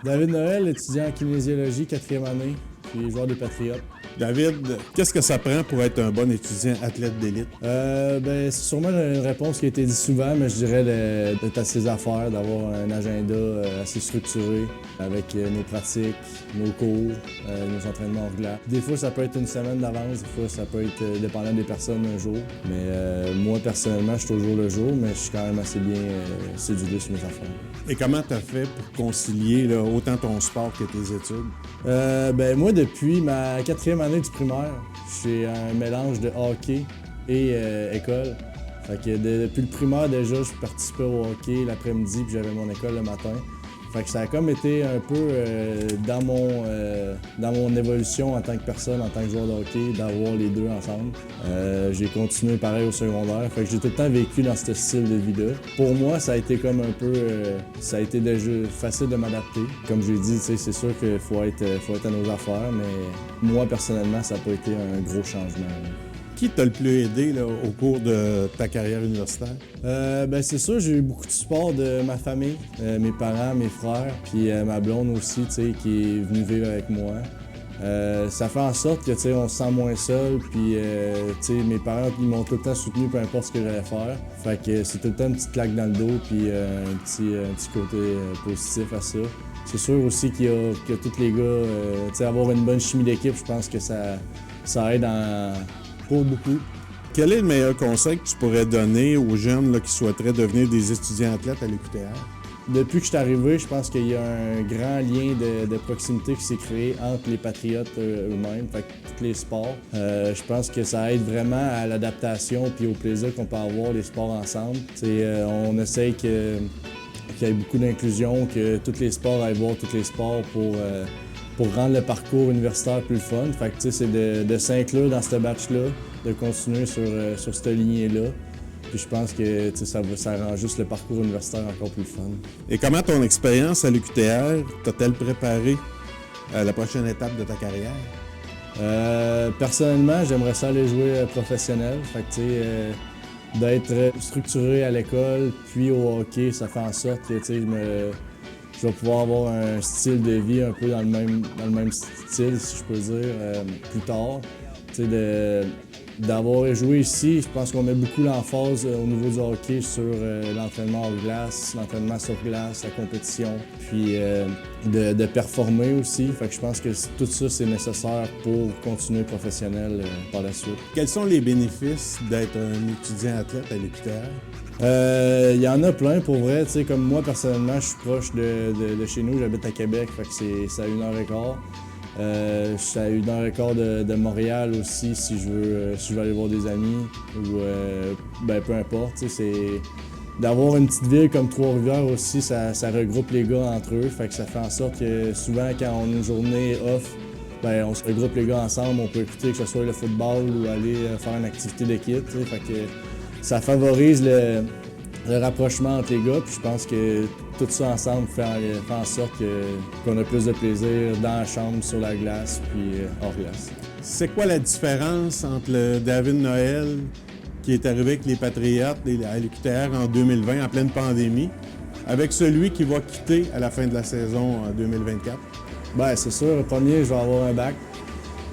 David Noël, étudiant en kinésiologie, 4e année, puis joueur des Patriotes. David, qu'est-ce que ça prend pour être un bon étudiant athlète d'élite? C'est sûrement une réponse qui a été dit souvent, mais je dirais d'être à ses affaires, d'avoir un agenda assez structuré avec nos pratiques, nos cours, nos entraînements hors glace. Des fois, ça peut être une semaine d'avance, des fois, ça peut être dépendant des personnes un jour. Mais moi, personnellement, je suis toujours le jour, mais je suis quand même assez bien cédulé sur mes affaires. Et comment tu as fait pour concilier là, autant ton sport que tes études? Moi, depuis ma 4e année du primaire, j'ai un mélange de hockey et école. Fait que depuis le primaire, déjà, je participais au hockey l'après-midi, puis j'avais mon école le matin. Fait que ça a comme été un peu dans mon évolution en tant que personne, en tant que joueur de hockey, d'avoir les deux ensemble. J'ai continué pareil au secondaire. Fait que j'ai tout le temps vécu dans ce style de vie-là. Pour moi, ça a été comme un peu... ça a été déjà facile de m'adapter. Comme j'ai dit, c'est sûr qu'il faut être à nos affaires, mais moi, personnellement, ça n'a pas été un gros changement. Qui t'a le plus aidé là, au cours de ta carrière universitaire? C'est sûr, j'ai eu beaucoup de support de ma famille, mes parents, mes frères, puis ma blonde aussi, qui est venue vivre avec moi. Ça fait en sorte que, on se sent moins seul, puis, mes parents ils m'ont tout le temps soutenu, peu importe ce que j'allais faire. Fait que c'est tout le temps une petite claque dans le dos, puis un petit côté positif à ça. C'est sûr aussi qu'il y a tous les gars, avoir une bonne chimie d'équipe, je pense que ça aide pour beaucoup. Quel est le meilleur conseil que tu pourrais donner aux jeunes là, qui souhaiteraient devenir des étudiants athlètes à l'UQTR? Depuis que je suis arrivé, je pense qu'il y a un grand lien de proximité qui s'est créé entre les Patriotes eux-mêmes, fait que tous les sports. Je pense que ça aide vraiment à l'adaptation puis au plaisir qu'on peut avoir les sports ensemble. On essaye qu'il y ait beaucoup d'inclusion, que tous les sports aillent voir tous les sports pour rendre le parcours universitaire plus fun. Fait que, c'est de s'inclure dans ce batch-là, de continuer sur cette lignée-là. Puis je pense que ça rend juste le parcours universitaire encore plus fun. Et comment ton expérience à l'UQTR t'a-t-elle préparé à la prochaine étape de ta carrière? Personnellement, j'aimerais ça aller jouer professionnel. Fait que, d'être structuré à l'école, puis au hockey, ça fait en sorte que je vais pouvoir avoir un style de vie un peu dans le même style, si je peux dire, plus tard. D'avoir joué ici, je pense qu'on met beaucoup l'emphase au niveau du hockey sur l'entraînement hors glace, l'entraînement sur glace, la compétition, puis de performer aussi. Fait que je pense que tout ça, c'est nécessaire pour continuer professionnel par la suite. Quels sont les bénéfices d'être un étudiant athlète à l'UQTR? Il y en a plein pour vrai. Comme moi, personnellement, je suis proche de chez nous. J'habite à Québec, fait que c'est à 1h15. Je suis à 1h15 de Montréal aussi si je veux aller voir des amis ou peu importe. D'avoir une petite ville comme Trois-Rivières aussi, ça regroupe les gars entre eux. Fait que ça fait en sorte que souvent quand on a une journée off, on se regroupe les gars ensemble, on peut écouter que ce soit le football ou aller faire une activité d'équipe. Fait que ça favorise le rapprochement entre les gars, puis je pense que tout ça ensemble fait en sorte qu'on a plus de plaisir dans la chambre, sur la glace, puis hors glace. C'est quoi la différence entre le David Noël qui est arrivé avec les Patriotes à l'UQTR en 2020, en pleine pandémie, avec celui qui va quitter à la fin de la saison en 2024? C'est sûr, le premier, je vais avoir un bac.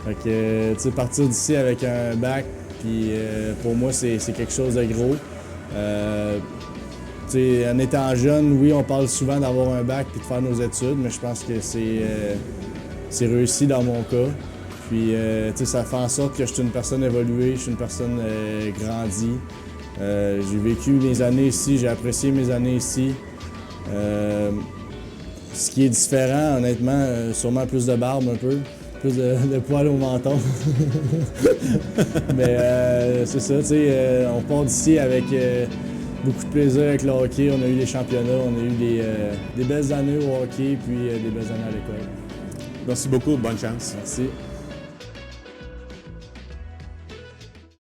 Fait que, partir d'ici avec un bac, puis pour moi, c'est quelque chose de gros. En étant jeune, oui, on parle souvent d'avoir un bac et de faire nos études, mais je pense que c'est réussi dans mon cas. Puis, ça fait en sorte que je suis une personne évoluée, je suis une personne grandie. J'ai vécu mes années ici, j'ai apprécié mes années ici. Ce qui est différent, honnêtement, sûrement plus de barbe un peu, plus de poils au menton. Mais c'est ça, on part d'ici avec beaucoup de plaisir avec le hockey. On a eu des championnats, on a eu des belles années au hockey, puis des belles années à l'école. Merci beaucoup, bonne chance. Merci.